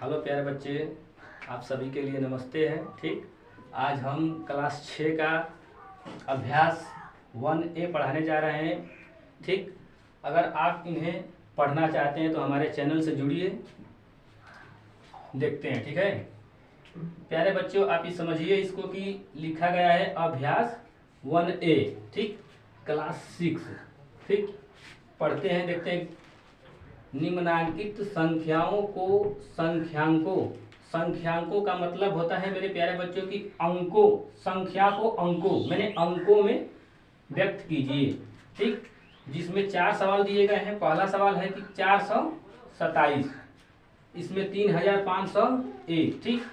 Hello प्यारे बच्चे, आप सभी के लिए नमस्ते है। ठीक, आज हम क्लास 6 का अभ्यास 1A पढ़ाने जा रहे हैं। ठीक, अगर आप इन्हें पढ़ना चाहते हैं तो हमारे चैनल से जुड़िए, देखते हैं। ठीक है प्यारे बच्चों, आप ये समझिए इसको कि लिखा गया है अभ्यास 1A। ठीक, क्लास 6। ठीक, पढ़ते हैं, देखते हैं। निम्नांकित संख्यांकों का मतलब होता है मेरे प्यारे बच्चों की अंकों, संख्या को अंकों मैंने अंकों में व्यक्त कीजिए। ठीक, जिसमें 4 सवाल दिए गए हैं। पहला सवाल है कि 427, इसमें 3501। ठीक,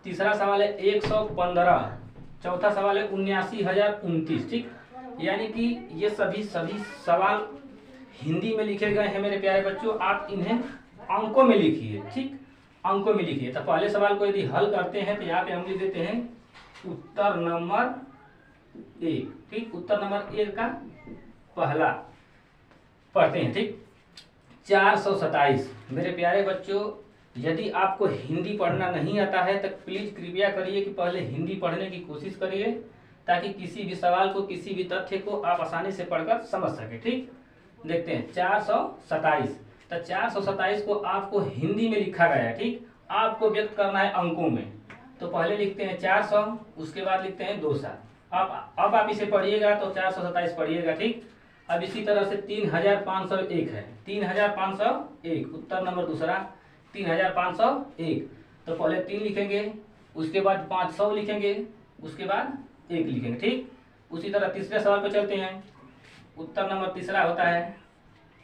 तीसरा सवाल है 115, चौथा सवाल है 79029। ठीक, यानी कि ये सभी सवाल हिंदी में लिखे गए हैं मेरे प्यारे बच्चों। आप इन्हें अंकों में लिखिए। ठीक, अंकों में लिखिए। तो पहले सवाल को यदि हल करते हैं तो यहाँ पे हम लिख देते हैं उत्तर नंबर 1। ठीक, उत्तर नंबर 1 का पहला पढ़ते हैं। ठीक, 427 मेरे प्यारे बच्चों, यदि आपको हिंदी पढ़ना नहीं आता है तो प्लीज कृपया करिए कि पहले हिंदी पढ़ने की कोशिश करिए, ताकि किसी भी सवाल को, किसी भी तथ्य को आप आसानी से पढ़कर समझ सके। ठीक, देखते हैं 427। तो 427 को आपको हिंदी में लिखा गया है। ठीक, आपको व्यक्त करना है अंकों में। तो पहले लिखते हैं 400, उसके बाद लिखते हैं 200। अब आप इसे पढ़िएगा तो 427 पढ़िएगा। ठीक, अब इसी तरह से 3501 है। 3501 उत्तर नंबर दूसरा 3501। तो पहले 3 लिखेंगे, उसके बाद 500 लिखेंगे, उसके बाद 1 लिखेंगे। ठीक, उसी तरह तीसरे सवाल पर चलते हैं। उत्तर नंबर तीसरा होता है,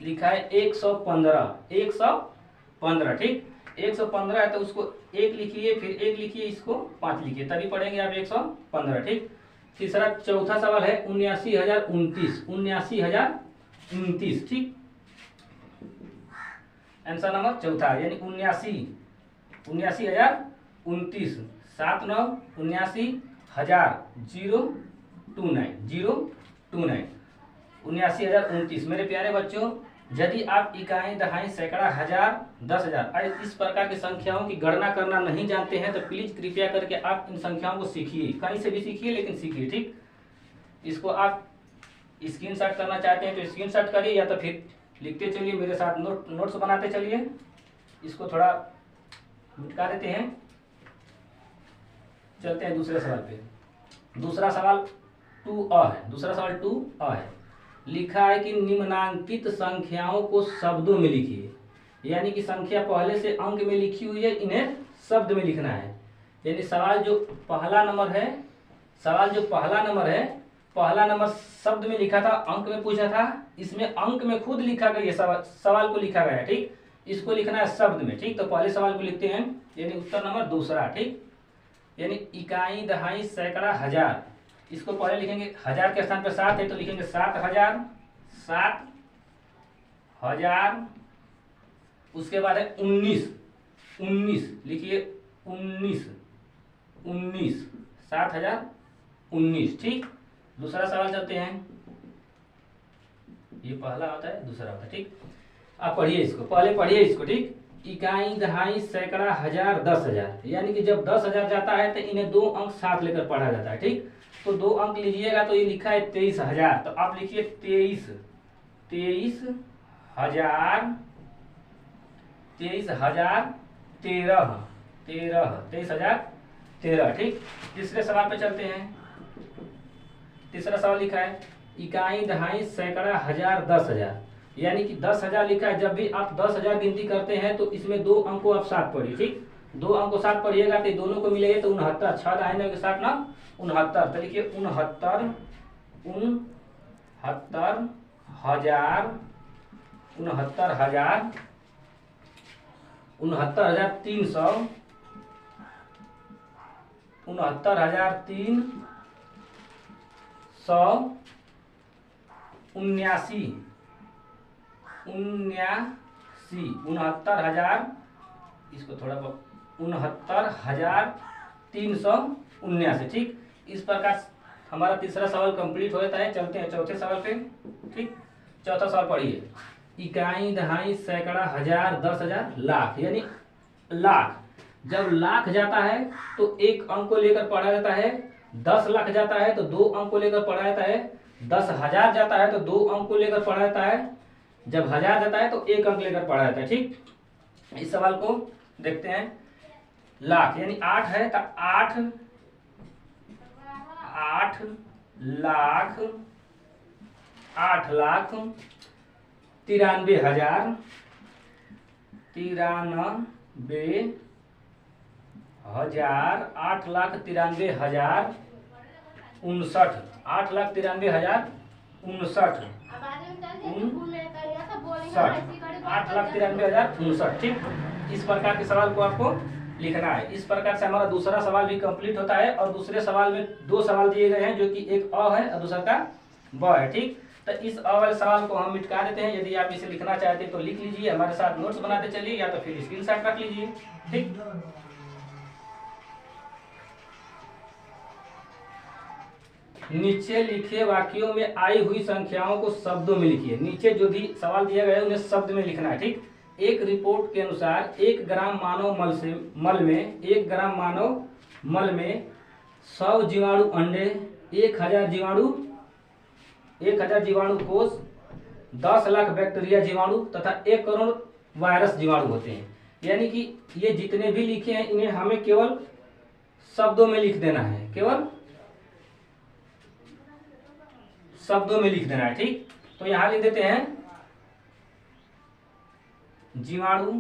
लिखा है 115। ठीक, 115 है तो उसको 1 लिखिए, फिर 1 लिखिए, इसको 5 लिखिए, तभी पढ़ेंगे आप 115। ठीक, तीसरा चौथा सवाल है 79029। ठीक, आंसर नंबर चौथा यानी 79029। 7979029 79029 मेरे प्यारे बच्चों, यदि आप इकाई, दहाई, सैकड़ा, हजार, 10,000 इस प्रकार की संख्याओं की गणना करना नहीं जानते हैं तो प्लीज कृपया करके आप इन संख्याओं को सीखिए, कहीं से भी सीखिए, लेकिन सीखिए। ठीक, इसको आप स्क्रीनशॉट करना चाहते हैं तो स्क्रीनशॉट करिए, या तो फिर लिखते चलिए, मेरे साथ नोट्स बनाते चलिए। इसको थोड़ा मिटा देते हैं, चलते हैं दूसरे सवाल पे। दूसरा सवाल 2A है। दूसरा सवाल 2A है। लिखा है कि निम्नांकित संख्याओं को शब्दों में लिखिए, यानी कि संख्या पहले से अंक में लिखी हुई है, इन्हें शब्द में लिखना है। यानी सवाल जो पहला नंबर है, पहला नंबर शब्द में लिखा था, अंक में पूछा था, इसमें अंक में खुद लिखा गया, सवाल को लिखा गया। ठीक, इसको लिखना है शब्द में। ठीक, तो पहले सवाल को लिखते हैं, यानी उत्तर नंबर दूसरा। ठीक, यानी इकाई, दहाई, सैकड़ा, हजार, इसको पहले लिखेंगे, हजार के स्थान पर 7 है तो लिखेंगे 7000। उसके बाद है 19 लिखिए, 19 7019। ठीक, दूसरा सवाल चलते हैं। ये पहला होता है, दूसरा होता है। ठीक, आप पढ़िए इसको, पहले पढ़िए इसको। ठीक, इकाई, दहाई, सैकड़ा, हजार, 10,000, यानी कि जब 10,000 जाता है तो इन्हें 2 अंक साथ लेकर पढ़ा जाता है। ठीक, तो 2 अंक लीजिएगा तो ये लिखा है 23,000, तो आप लिखिए 23,000 23,013। ठीक, तीसरे सवाल पे चलते हैं। तीसरा सवाल लिखा है इकाई, दहाई, सैकड़ा, हजार, 10,000, यानी कि 10,000 लिखा है। जब भी आप 10,000 गिनती करते हैं तो इसमें 2 अंक को आप साथ पढ़िए। ठीक, 2 अंक को साथ पढ़िएगा तो दोनों को मिलेगा तो 69, 6 दाहिने के साथ ना 69। तो लिखिए 69,000 69,300 69,379 69,000, इसको थोड़ा 69,379। ठीक, इस प्रकार हमारा तीसरा सवाल कंप्लीट होता है। चलते हैं चौथे सवाल पे। ठीक, चौथा सवाल पढ़िए, इकाई, दहाई, सैकड़ा, हजार, 10,000, लाख, यानी लाख जब लाख जाता है तो एक अंक को लेकर पढ़ा जाता है, 10 लाख जाता है तो 2 अंक को लेकर पढ़ा जाता है, 10,000 जाता है तो 2 अंक को लेकर पढ़ा जाता है, जब 1000 जाता है तो 1 अंक लेकर पढ़ा जाता है। ठीक, इस सवाल को देखते हैं। लाख यानी 8 है तो 8 लाख 93,000 8,93,059 8,93,059। ठीक, इस प्रकार के सवाल को आपको लिखना है। इस प्रकार से हमारा दूसरा सवाल भी कंप्लीट होता है और दूसरे सवाल में 2 सवाल दिए गए हैं, जो कि एक अ है और दूसरा का ब है। ठीक, तो इस अ वाले सवाल को हम मिटा देते हैं। यदि आप इसे लिखना चाहते हैं तो लिख लीजिए, हमारे साथ नोट्स बनाते चलिए या तो फिर स्क्रीनशॉट रख लीजिए। ठीक, नीचे लिखे वाक्यों में आई हुई संख्याओं को शब्दों में लिखिए। नीचे जो भी सवाल दिया गया है उन्हें शब्द में लिखना है। ठीक, एक रिपोर्ट के अनुसार 1 ग्राम मानव मल में 100 जीवाणु अंडे, 1000 जीवाणु कोष, 10 लाख बैक्टीरिया जीवाणु तथा 1 करोड़ वायरस जीवाणु होते हैं। यानी कि ये जितने भी लिखे हैं इन्हें हमें केवल शब्दों में लिख देना है, केवल शब्दों में लिख देना है। ठीक, तो यहां लिख देते हैं जीवाणु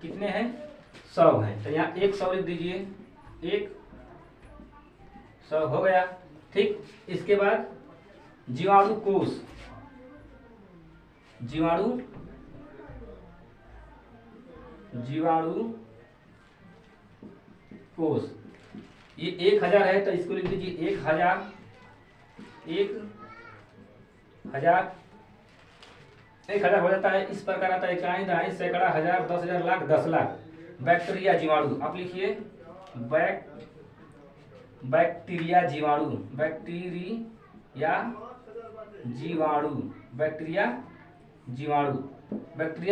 कितने हैं, 100 हैं, तो यहाँ 100 लिख दीजिए, 100 हो गया। ठीक, इसके बाद जीवाणु कोष, जीवाणु कोष ये 1000 है तो इसको लिख दीजिए 1000 हो जाता है। इस प्रकार आता है इकाई, दहाई, सैकड़ा, हजार, 10,000, लाख, 10 लाख। बैक्टीरिया जीवाणु, आप लिखिए बैक्टीरिया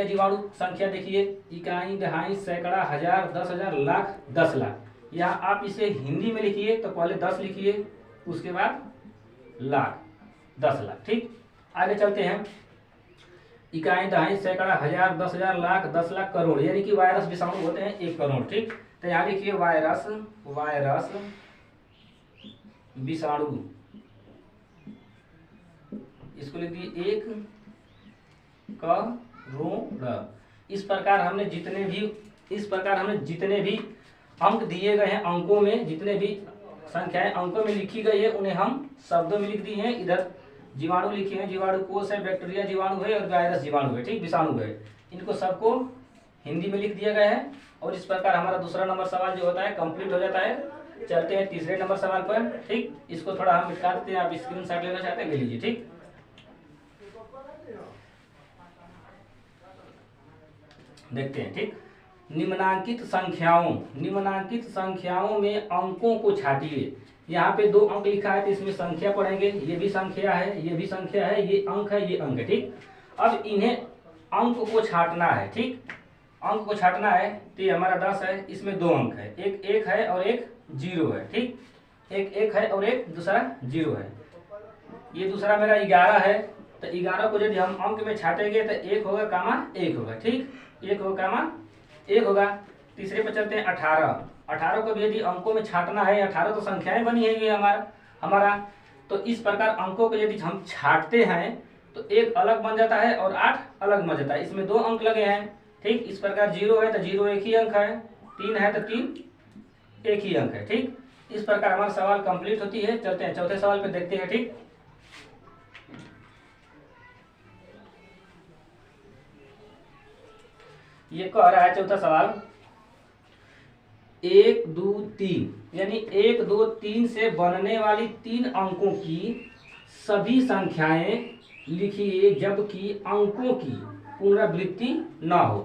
जीवाणु संख्या देखिए, इकाई, दहाई, सैकड़ा, हजार, 10,000, लाख, 10 लाख। यहाँ आप इसे हिंदी में लिखिए तो पहले 10 लिखिए, उसके बाद लाख, 10 लाख। ठीक, आगे चलते हैं। इकाई, दहाई, सैकड़ा, हजार, 10,000, लाख, 10 लाख, करोड़, यानी कि वायरस विषाणु होते हैं 1 करोड़। ठीक, तो यहाँ लिखिए वायरस विषाणु, इसको लिख दिए 1 करोड़। इस प्रकार हमने जितने भी अंक दिए गए हैं, अंकों में जितने भी संख्याएं अंकों में लिखी गई है उन्हें हम शब्दों में लिख दी हैं। इधर जीवाणु लिखे हैं, जीवाणु कोष है, बैक्टीरिया जीवाणु है और वायरस जीवाणु है। ठीक, विषाणु है, इनको सबको हिंदी में लिख दिया गया है। और इस प्रकार हमारा दूसरा नंबर सवाल जो होता है कंप्लीट हो जाता है। चलते हैं तीसरे नंबर सवाल पर। ठीक, इसको थोड़ा हम मिटा देते हैं, आप स्क्रीनशॉट लेना चाहते हैं ले लीजिए। ठीक, देखते हैं। ठीक, निम्नांकित संख्याओं में अंकों को छाटिए। यहाँ पे 2 अंक लिखा है तो इसमें संख्या पढ़ेंगे, ये भी संख्या है, ये भी संख्या है, ये अंक है, ये अंक है। ठीक, अब इन्हें अंक को छाटना है। ठीक, अंक को छाटना है तो ये हमारा 10 है, इसमें 2 अंक है, एक 1 है और एक 0 है। ठीक, एक 1 है और एक दूसरा 0 है। ये दूसरा मेरा 11 है, तो 11 को यदि हम अंक में छाटेंगे तो 1 होगा कामा 1 होगा। ठीक, 1 होगा कामा 1 होगा। तीसरे पर चलते हैं 18 को भी यदि अंकों में छाटना है, 18 तो संख्याएं बनी है ये हमारा। तो इस प्रकार अंकों को यदि हम छाटते हैं तो 1 अलग बन जाता है और 8 अलग बन जाता है। इसमें 2 अंक लगे हैं। ठीक, इस प्रकार 0 है तो 0 एक ही अंक है, 3 है तो 3 एक ही अंक है। ठीक, इस प्रकार हमारा सवाल कंप्लीट होती है। चलते हैं चौथे सवाल पे देखते हैं। ठीक, ये कह रहा है चौथा सवाल 1 2 3 यानी 1 2 3 से बनने वाली 3 अंकों की सभी संख्याएं लिखिए जबकि अंकों की पुनरावृत्ति न हो।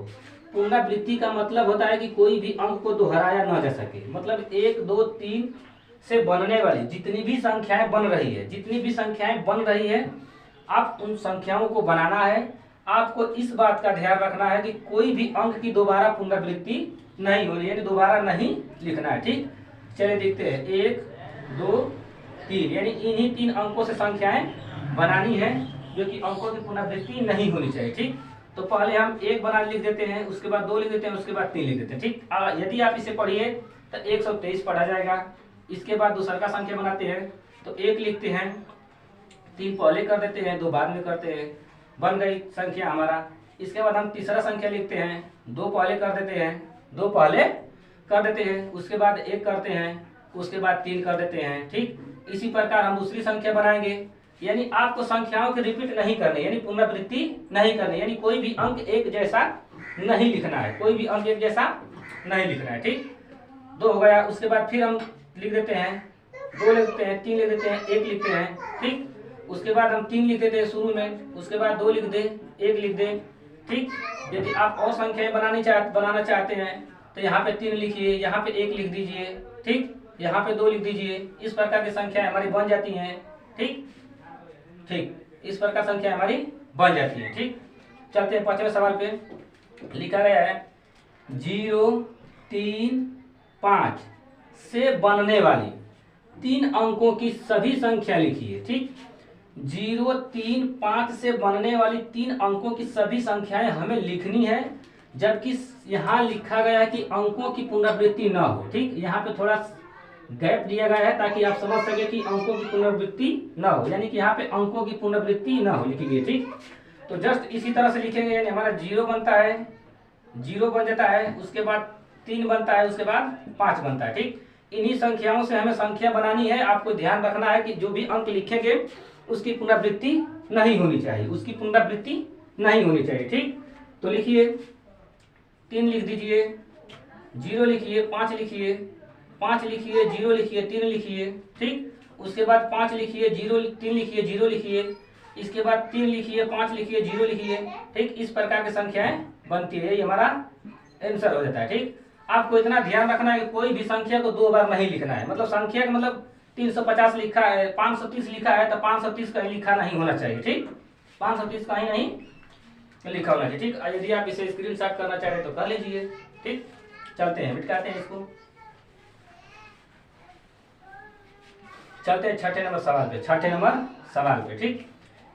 पुनरावृत्ति का मतलब होता है कि कोई भी अंक को दोहराया न जा सके। मतलब 1 2 3 से बनने वाली जितनी भी संख्याएं बन रही है, आप उन संख्याओं को बनाना है। आपको इस बात का ध्यान रखना है कि कोई भी अंक की दोबारा पुनरावृत्ति नहीं होनी, यानी दोबारा नहीं लिखना है। ठीक, चलिए देखते हैं। 1 2 3, यानी इन्हीं 3 अंकों से संख्याएं बनानी है जो कि अंकों की पुनरावृत्ति नहीं होनी चाहिए। ठीक, तो पहले हम 1 बना लिख देते हैं, उसके बाद 2 लिख देते हैं, उसके बाद 3 लिख देते हैं। ठीक, यदि आप इसे पढ़िए तो 123 पढ़ा जाएगा। इसके बाद दूसरा का संख्या बनाते हैं, तो 1 लिखते हैं, 3 पहले कर देते हैं, 2 बाद में करते हैं, बन गई संख्या हमारा। इसके बाद हम तीसरा संख्या लिखते हैं, 2 पहले कर देते हैं, 2 पहले कर देते हैं, उसके बाद 1 करते हैं, उसके बाद 3 कर देते हैं। ठीक, इसी प्रकार हम दूसरी संख्या बनाएंगे। यानी आपको संख्याओं की रिपीट नहीं करनी, यानी पुनरावृत्ति नहीं करनी, यानी कोई भी अंक एक जैसा नहीं लिखना है, कोई भी अंक एक जैसा नहीं लिखना है। ठीक, 2 हो गया। उसके बाद फिर हम लिख देते हैं, 2 लिखते हैं, 3 लिख देते हैं, 1 लिखते हैं। ठीक, उसके बाद हम 3 लिख देते हैं शुरू में, उसके बाद 2 लिख दे, 1 लिख दे। ठीक, यदि आप और संख्याएं बनाना चाहते हैं तो यहाँ पे 3 लिखिए, यहाँ पे 1 लिख दीजिए। ठीक, यहाँ पे 2 लिख दीजिए। इस प्रकार की संख्याएं हमारी बन जाती हैं। ठीक ठीक, इस प्रकार संख्या हमारी बन जाती है। ठीक, चलते हैं 5वें सवाल पे। लिखा गया है 0 3 5 से बनने वाली 3 अंकों की सभी संख्या लिखिए। ठीक, 0 3 5 से बनने वाली 3 अंकों की सभी संख्याएं हमें लिखनी है, जबकि यहाँ लिखा गया है कि अंकों की पुनरावृत्ति न हो। ठीक, यहाँ पे थोड़ा गैप दिया गया है ताकि आप समझ सके कि अंकों की पुनरावृत्ति न हो, यानी कि यहाँ पे अंकों की पुनरावृत्ति न हो लिखी गई। ठीक, तो जस्ट इसी तरह से लिखेंगे, यानी हमारा 0 बनता है, 0 बन जाता है, उसके बाद 3 बनता है, उसके बाद 5 बनता है। ठीक, इन्हीं संख्याओं से हमें संख्या बनानी है। आपको ध्यान रखना है कि जो भी अंक लिखेंगे उसकी पुनरावृत्ति नहीं होनी चाहिए, उसकी पुनरावृत्ति नहीं होनी चाहिए। ठीक, तो लिखिए, 3 लिख दीजिए, 0 लिखिए, 5 लिखिए, 5 लिखिए, 0 लिखिए, 3 लिखिए। ठीक, उसके बाद 5 लिखिए, 0 3 लिखिए, 0 लिखिए, इसके बाद 3 लिखिए, 5 लिखिए, 0 लिखिए। ठीक, इस प्रकार की संख्याएं बनती है, ये हमारा आंसर हो जाता है। ठीक, आपको इतना ध्यान रखना है कि कोई भी संख्या को 2 बार नहीं लिखना है। मतलब संख्या का मतलब 350 लिखा है, 530 लिखा है तो 530 कहीं लिखा नहीं होना चाहिए। ठीक, 530 कहीं नहीं लिखा होना चाहिए। ठीक, यदि आप इसे स्क्रीनशॉट करना चाहें तो कर लीजिए। ठीक, चलते हैं, मिटाते हैं इसको, चलते हैं 6ठे नंबर सवाल पे। 6ठे नंबर सवाल पे ठीक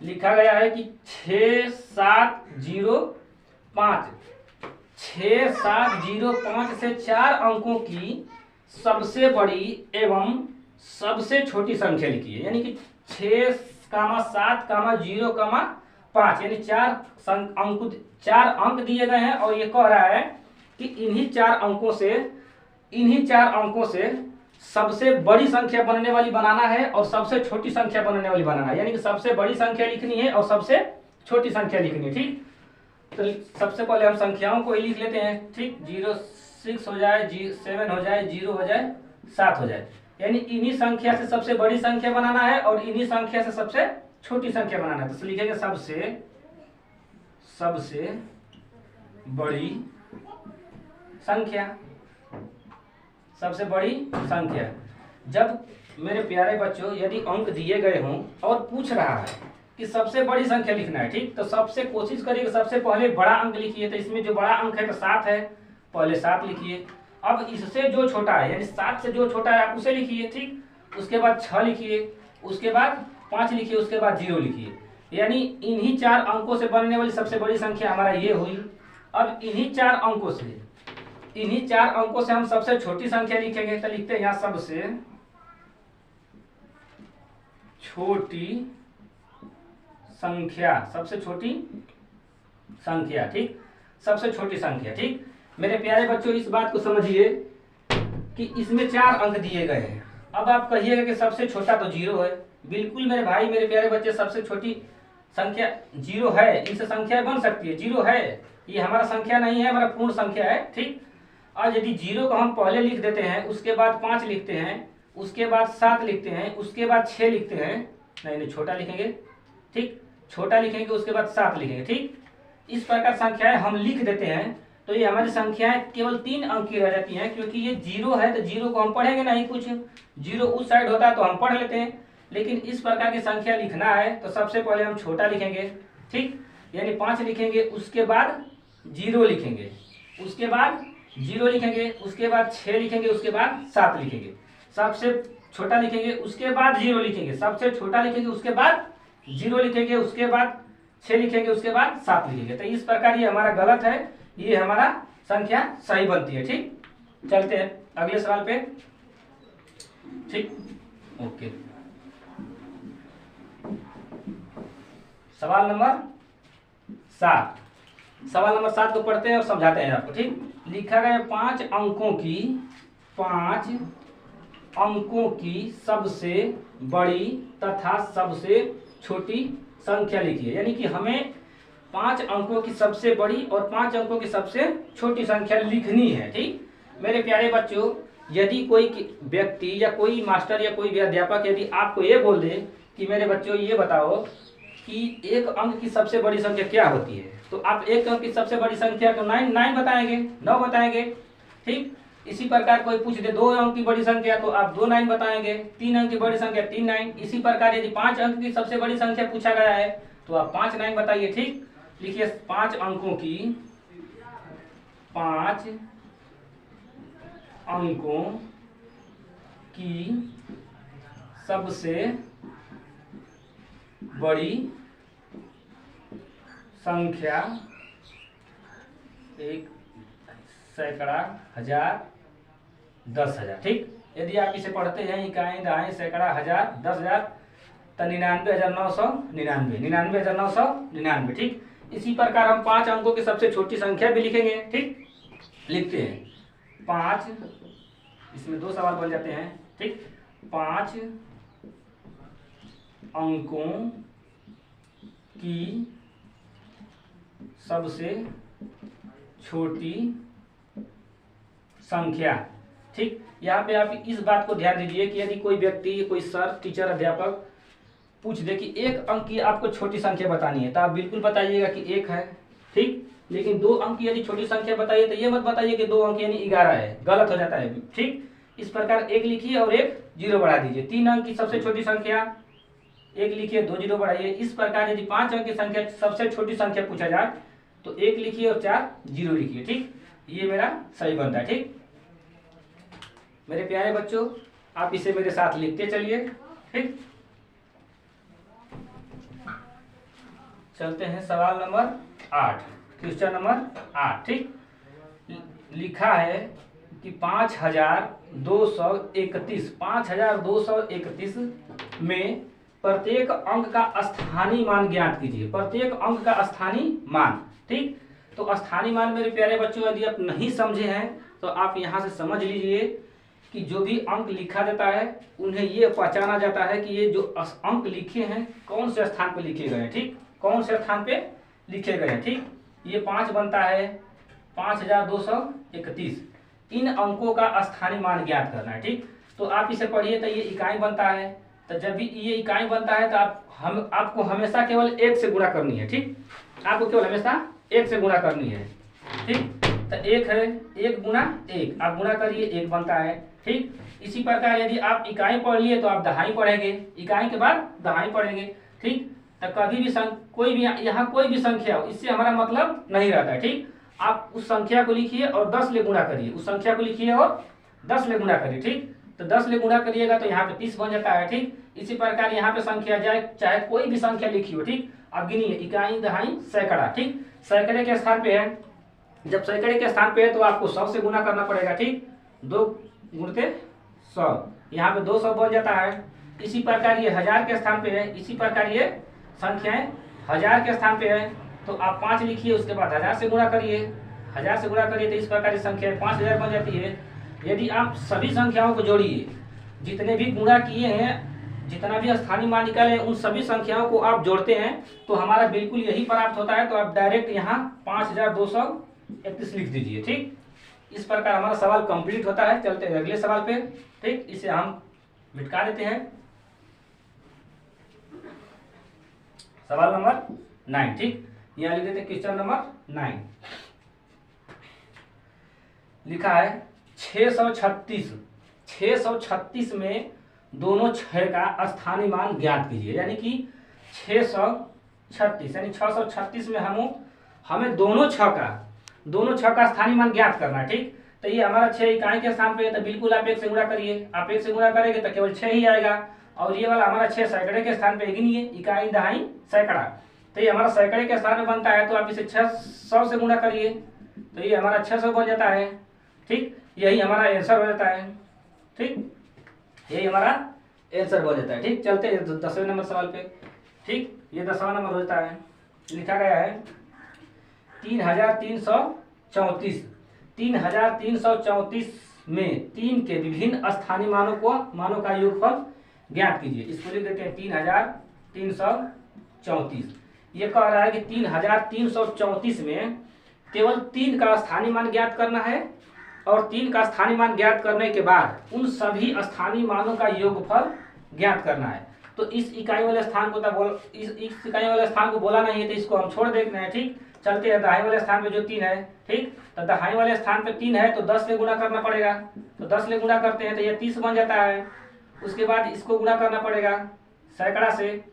लिखा गया है कि 6705 6705 से 4 अंकों की सबसे बड़ी एवं सबसे छोटी संख्या लिखिए। यानी कि 6, 7, 0, 5 यानी 4 अंक दिए गए हैं और ये कह रहा है कि इन्हीं 4 अंकों से सबसे बड़ी संख्या बनने वाली बनाना है और सबसे छोटी संख्या बनने वाली बनाना है। यानी कि सबसे बड़ी संख्या लिखनी है और सबसे छोटी संख्या लिखनी है। ठीक, तो सबसे पहले हम संख्याओं को ही लिख लेते हैं। ठीक, 06 हो जाए, 7 हो जाए, 0 हो जाए, 7 हो जाए। यानी इन्हीं संख्या से सबसे बड़ी संख्या बनाना है और इन्हीं संख्या से सबसे छोटी संख्या बनाना है। तो लिखेंगे सबसे बड़ी संख्या, सबसे बड़ी संख्या। जब मेरे प्यारे बच्चों यदि अंक दिए गए हों और पूछ रहा है कि सबसे बड़ी संख्या लिखना है, ठीक, तो सबसे कोशिश करिए सबसे पहले बड़ा अंक लिखिए। तो इसमें जो बड़ा अंक है तो 7 है, पहले 7 लिखिए। अब इससे जो छोटा है यानी 7 से जो छोटा है आप उसे लिखिए। ठीक, उसके बाद 6 लिखिए, उसके बाद 5 लिखिए, उसके बाद 0 लिखिए। यानी इन्हीं 4 अंकों से बनने वाली सबसे बड़ी संख्या हमारा ये हुई। अब इन्हीं 4 अंकों से हम सबसे छोटी संख्या लिखेंगे। तो लिखते हैं यहाँ सबसे छोटी संख्या, सबसे छोटी संख्या। ठीक, सबसे छोटी संख्या। ठीक, मेरे प्यारे बच्चों इस बात को समझिए कि इसमें 4 अंक दिए गए हैं। अब आप कहिएगा कि सबसे छोटा तो 0 है। बिल्कुल मेरे भाई मेरे प्यारे बच्चे, सबसे छोटी संख्या 0 है। इनसे संख्या बन सकती है, 0 है, ये हमारा संख्या नहीं है, हमारा पूर्ण संख्या है। ठीक, और यदि 0 को हम पहले लिख देते हैं, उसके बाद 5 लिखते हैं, उसके बाद 7 लिखते हैं, उसके बाद 6 लिखते हैं, नहीं छोटा लिखेंगे। ठीक, छोटा लिखेंगे, उसके बाद 7 लिखेंगे। ठीक, इस प्रकार संख्याएं हम लिख देते हैं तो ये हमारी संख्याएं केवल 3 अंक की रह जाती हैं। क्योंकि ये 0 है तो 0 को हम पढ़ेंगे नहीं, कुछ 0 उस साइड होता है तो हम पढ़ लेते हैं। लेकिन इस प्रकार की संख्या लिखना है तो सबसे पहले हम छोटा लिखेंगे। ठीक, यानी 5 लिखेंगे, उसके बाद 0 लिखेंगे, उसके बाद 0 लिखेंगे, उसके बाद 6 लिखेंगे, उसके बाद 7 लिखेंगे, सबसे छोटा लिखेंगे, उसके बाद 0 लिखेंगे, सबसे छोटा लिखेंगे, उसके बाद 0 लिखेंगे, उसके बाद 6 लिखेंगे, उसके बाद 7 लिखेंगे। तो इस प्रकार ये हमारा गलत है, ये हमारा संख्या सही बनती है। ठीक, चलते हैं अगले सवाल पे। ठीक, ओके, सवाल नंबर 7। सवाल नंबर 7 को पढ़ते हैं और समझाते हैं आपको। ठीक, लिखा गया 5 अंकों की सबसे बड़ी तथा सबसे छोटी संख्या लिखिए। यानी कि हमें 5 अंकों की सबसे बड़ी और 5 अंकों की सबसे छोटी संख्या लिखनी है। ठीक, मेरे प्यारे बच्चों, यदि कोई व्यक्ति या कोई मास्टर या कोई भी अध्यापक यदि आपको ये बोल दे कि मेरे बच्चों ये बताओ कि एक अंक की सबसे बड़ी संख्या क्या होती है, तो आप एक अंक की सबसे बड़ी संख्या को 9 बताएंगे, 9 बताएंगे। ठीक, इसी प्रकार कोई पूछ दे 2 अंक की बड़ी संख्या, तो आप 2 9 बताएंगे, 3 अंक की बड़ी संख्या 3 9। इसी प्रकार यदि 5 अंक की सबसे बड़ी संख्या पूछा गया है तो आप 5 9 बताइए। ठीक, लिखिए 5 अंकों की सबसे बड़ी संख्या 1 सैकड़ा, हजार, 10,000। ठीक, यदि आप इसे पढ़ते हैं इकाई, दहाई, सैकड़ा, हजार, 10,000, तो 99,999, 99,999। ठीक, इसी प्रकार हम 5 अंकों की सबसे छोटी संख्या भी लिखेंगे। ठीक, लिखते हैं 5, इसमें 2 सवाल बन जाते हैं। ठीक, 5 अंकों की सबसे छोटी संख्या। ठीक, यहाँ पे आप इस बात को ध्यान दीजिए कि यदि कोई व्यक्ति, कोई सर, टीचर, अध्यापक पूछ दे कि 1 अंक की आपको छोटी संख्या बतानी है, तो आप बिल्कुल बताइएगा कि 1 है। ठीक, लेकिन 2 अंक की यदि छोटी संख्या बताइए तो ये मत बताइए कि 2 अंक यानी 11 है, गलत हो जाता है। ठीक, इस प्रकार 1 लिखिए और 1 0 बढ़ा दीजिए। 3 अंक की सबसे छोटी संख्या 1 लिखिए, 2 0 बढ़ाइए। इस प्रकार यदि 5 अंक की संख्या सबसे छोटी संख्या पूछा जाए तो 1 लिखिए और 4 0 लिखिए। ठीक, ये मेरा सही बनता है। ठीक, मेरे प्यारे बच्चों, आप इसे मेरे साथ लिखते चलिए। ठीक, चलते हैं सवाल नंबर 8, क्वेश्चन नंबर 8। ठीक, लिखा है कि 5231 में प्रत्येक अंक का स्थानीय मान ज्ञात कीजिए। प्रत्येक अंक का स्थानीय मान। ठीक, तो स्थानीय मान मेरे प्यारे बच्चों यदि आप नहीं समझे हैं तो आप यहाँ से समझ लीजिए कि जो भी अंक लिखा जाता है उन्हें ये पहचाना जाता है कि ये जो अंक लिखे हैं कौन से स्थान पर लिखे गए हैं। ठीक, कौन से स्थान पे लिखे गए हैं। ठीक, ये 5 बनता है 5231। इन अंकों का स्थानीय मान ज्ञात करना है। ठीक, तो आप इसे पढ़िए तो ये इकाई बनता है। तो जब भी ये इकाई बनता है तो आपको हमेशा केवल 1 से गुणा करनी है। ठीक, आपको केवल हमेशा 1 से गुणा करनी है। ठीक, तो 1 है, 1 गुना 1, आप गुणा करिए, 1 बनता है। ठीक, इसी प्रकार यदि आप इकाई पढ़ लिए तो आप दहाई पढ़ेंगे, इकाई के बाद दहाई पढ़ेंगे। ठीक, तो कभी भी कोई भी यहाँ कोई भी संख्या हो, इससे हमारा मतलब नहीं रहता है। ठीक, आप उस संख्या को लिखिए और 10 ले गुणा करिए, उस संख्या को लिखिए और 10 ले गुणा करिए। ठीक, तो 10 ले गुणा करिएगा तो यहाँ पे 30 बन जाता है। ठीक, इसी प्रकार यहाँ पे संख्या जाए, चाहे कोई भी संख्या लिखी हो। ठीक, अब गिनिए इकाई, दहाई, सैकड़ा। ठीक, सैकड़े के स्थान पे है, जब सैकड़े के स्थान पे है तो आपको 100 से गुणा करना पड़ेगा। ठीक, 2 गुणते 100, यहाँ पे 200 बन जाता है। इसी प्रकार ये 1000 के स्थान पे है, इसी प्रकार ये संख्याएं 1000 के स्थान पे है तो आप 5 लिखिए, उसके बाद 1000 से गुणा करिए, 1000 से गुणा करिए तो इस प्रकार की संख्या 5000 बन जाती है। यदि आप सभी संख्याओं को जोड़िए, जितने भी गुणा किए हैं, जितना भी स्थानीय मान निकाले उन सभी संख्याओं को आप जोड़ते हैं तो हमारा बिल्कुल यही प्राप्त होता है। तो आप डायरेक्ट यहाँ 5231 लिख दीजिए। ठीक, इस प्रकार हमारा सवाल कंप्लीट होता है। चलते हैं अगले सवाल पे। ठीक, इसे हम मिटा देते हैं। सवाल नंबर 9। ठीक, यहाँ लिख देते हैं क्वेश्चन नंबर 9। लिखा है 636 में दोनों 6 का स्थानीय मान ज्ञात कीजिए। यानी कि 636 36 यानी 636 में हमें दोनों छः का स्थानीय मान ज्ञात करना है। ठीक, तो ये हमारा 6 इकाई के स्थान पे है, तो बिल्कुल आप 1 से गुणा करिए। आप 1 से गुणा करेंगे तो केवल 6 ही आएगा। और ये वाला हमारा 6 सैकड़े के स्थान पे गिनिए, इकाई दहाई सैकड़ा, तो ये हमारा सैकड़े के स्थान पे बनता है, तो आप इसे 600 से गुणा करिए, तो ये हमारा 600 बन जाता है। ठीक, यही हमारा आंसर हो जाता है। ठीक, यही हमारा आंसर हो जाता है। ठीक, चलते हैं 10वें नंबर सवाल पे। ठीक, ये 10वां नंबर हो जाता है। लिखा गया है 3334। 3334 में 3 के विभिन्न स्थानीय मानों का योगफल ज्ञात कीजिए। इसको लिख देते हैं 3334। ये कह रहा है कि 3334 में केवल 3 का स्थानीय मान ज्ञात करना है, और 3 का स्थानीय मान ज्ञात करने के बाद उन सभी स्थानीय मानों का योगफल ज्ञात करना है। तो इस इकाई वाले स्थान को इस इकाई वाले स्थान को बोला नहीं है, तो इसको हम छोड़ देते हैं। ठीक, चलते हैं दहाई वाले स्थान पे जो 3 है। ठीक, तो दहाई वाले स्थान पे 3 है, तो 10 से गुणा करना पड़ेगा, तो 10 से गुणा करते हैं तो ये 30 बन जाता है। उसके बाद इसको गुणा करना पड़ेगा सैकड़ा से।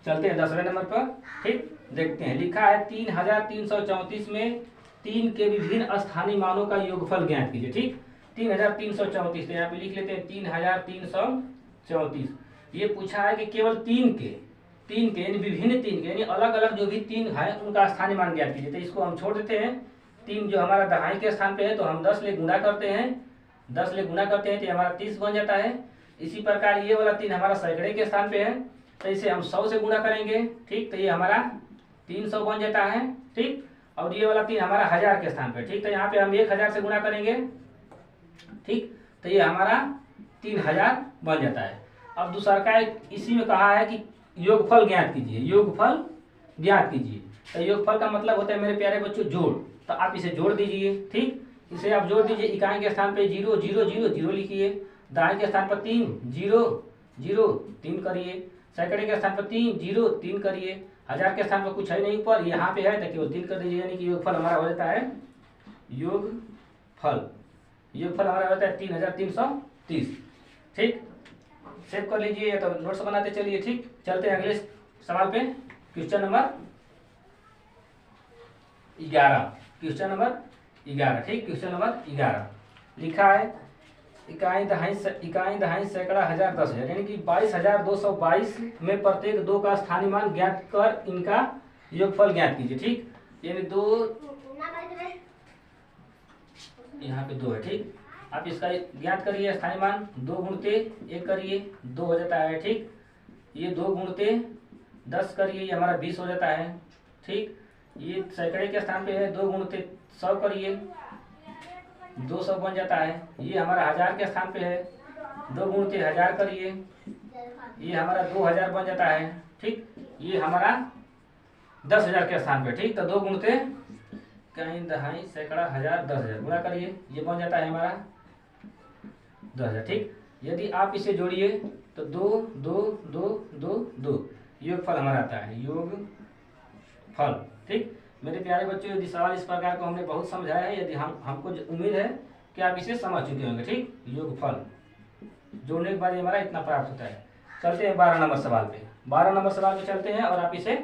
चलते हैं 10वें नंबर पर। ठीक, देखते हैं, लिखा है 3334 में 3 के विभिन्न स्थानीय मानों का योगफल ज्ञात कीजिए। ठीक, 3334, तो यहाँ पे लिख लेते हैं 3334। ये पूछा है कि केवल 3 के यानी विभिन्न 3 के यानी अलग अलग जो भी 3 है उनका स्थानीय मान ज्ञात कीजिए। तो इसको हम छोड़ देते हैं। 3 जो हमारा दहाई के स्थान पे है, तो हम 10 ले गुणा करते हैं, 10 ले गुणा करते हैं तो हमारा 30 बन जाता है। इसी प्रकार ये वाला 3 हमारा सैकड़े के स्थान पे है, तो इसे हम 100 से गुणा करेंगे। ठीक, तो ये हमारा 300 बन जाता है। ठीक, और ये वाला 3 हमारा 1000 के स्थान पे। ठीक, तो यहाँ पे हम 1000 से गुणा करेंगे। ठीक, तो ये हमारा 3000 बन जाता है। अब दूसरा का इसी में कहा है कि योगफल ज्ञात कीजिए, योगफल ज्ञात कीजिए। तो योगफल का मतलब होता है मेरे प्यारे बच्चों जोड़, तो आप इसे जोड़ दीजिए। ठीक, इसे आप जोड़ दीजिए। इकाई के स्थान पे 0 0 0 0 लिखिए, दहाई के स्थान पर 3 0 0 3 करिए, सैकड़े के स्थान पर 3 0 3 करिए, 1000 के स्थान पर कुछ है नहीं ऊपर, यहाँ पे है तो केवल 3 कर दीजिए, यानी कि योगफल हमारा हो जाता है योगफल हमारा होता है 3330। ठीक, सेव कर लीजिए या तो नोट्स बनाते चलिए। ठीक, चलते हैं अगले सवाल पे। Question number 11। Question number 11। ठीक, क्वेश्चन नंबर 11 लिखा है इकाई दहाई सैकड़ा, 1000, 10,000 यानी कि 22,222 में प्रत्येक 2 का स्थानीय मान ज्ञात कर इनका योगफल ज्ञात कीजिए। ठीक, यानी 2 यहाँ पे 2 है। ठीक, आप इसका ज्ञात करिए स्थानीय मान, 2 गुणते 1 करिए, 2 हो जाता है। ठीक, ये 2 गुणते 10 करिए, ये हमारा 20 हो जाता है। ठीक, ये सैकड़े के स्थान पे है, 2 गुणते 100 करिए, 200 बन जाता है। ये हमारा 1000 के स्थान पे है, 2 गुणते 1000 करिए, ये हमारा 2000 बन जाता है। ठीक, ये हमारा 10,000 के स्थान पे। ठीक, तो 2 गुणते कहीं दहाई सैकड़ा 1000 10,000 गुणा करिए, ये बन जाता है हमारा 10,000। ठीक, यदि आप इसे जोड़िए तो 2 2 2 2 2 योगफल हमारा आता है योगफल। ठीक, मेरे प्यारे बच्चों, यदि सवाल इस प्रकार को हमने बहुत समझाया है, यदि हमको उम्मीद है कि आप इसे समझ चुके होंगे। ठीक, योगफल जोड़ने के बाद ये हमारा इतना प्राप्त होता है। चलते हैं 12 नंबर सवाल पे। 12 नंबर सवाल पे चलते हैं और आप इसे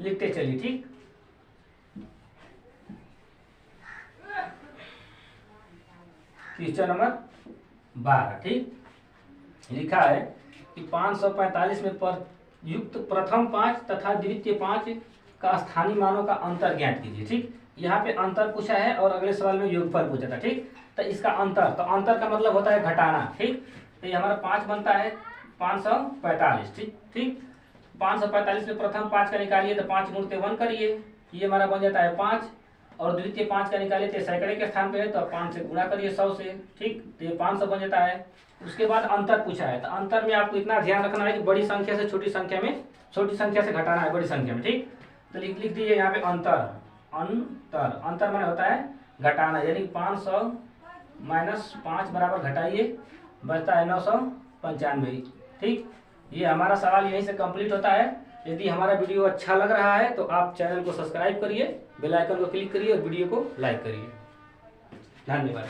लिखते चलिए। ठीक, क्वेश्चन नंबर 12। ठीक, लिखा है कि 545 में युक्त प्रथम 5 तथा द्वितीय 5 का स्थानीय मानों का अंतर ज्ञात कीजिए। ठीक, यहाँ पे अंतर पूछा है और अगले सवाल में योगफल पूछा था। ठीक, तो इसका अंतर, तो अंतर का मतलब होता है घटाना। ठीक, तो ये हमारा 5 बनता है 545। ठीक, 545 में प्रथम 5 का निकालिए तो 5 गुणते 1 करिए, ये हमारा बन जाता है 5, और द्वितीय 5 का निकालिए तो सैकड़े के स्थान पे है, तो 5 से गुणा करिए 100 से। ठीक, तो ये 500 बन जाता है। उसके बाद अंतर पूछा है, तो अंतर में आपको इतना ध्यान रखना है कि बड़ी संख्या से छोटी संख्या में, छोटी संख्या से घटाना है बड़ी संख्या में। ठीक, तो लिख दीजिए यहाँ पे अंतर माने होता है घटाना, यानी 500 माइनस 5 बराबर घटाइए, बचता है 995। ठीक, ये हमारा सवाल यहीं से कंप्लीट होता है। यदि हमारा वीडियो अच्छा लग रहा है तो आप चैनल को सब्सक्राइब करिए, बेल आइकन को क्लिक करिए और वीडियो को लाइक करिए। धन्यवाद।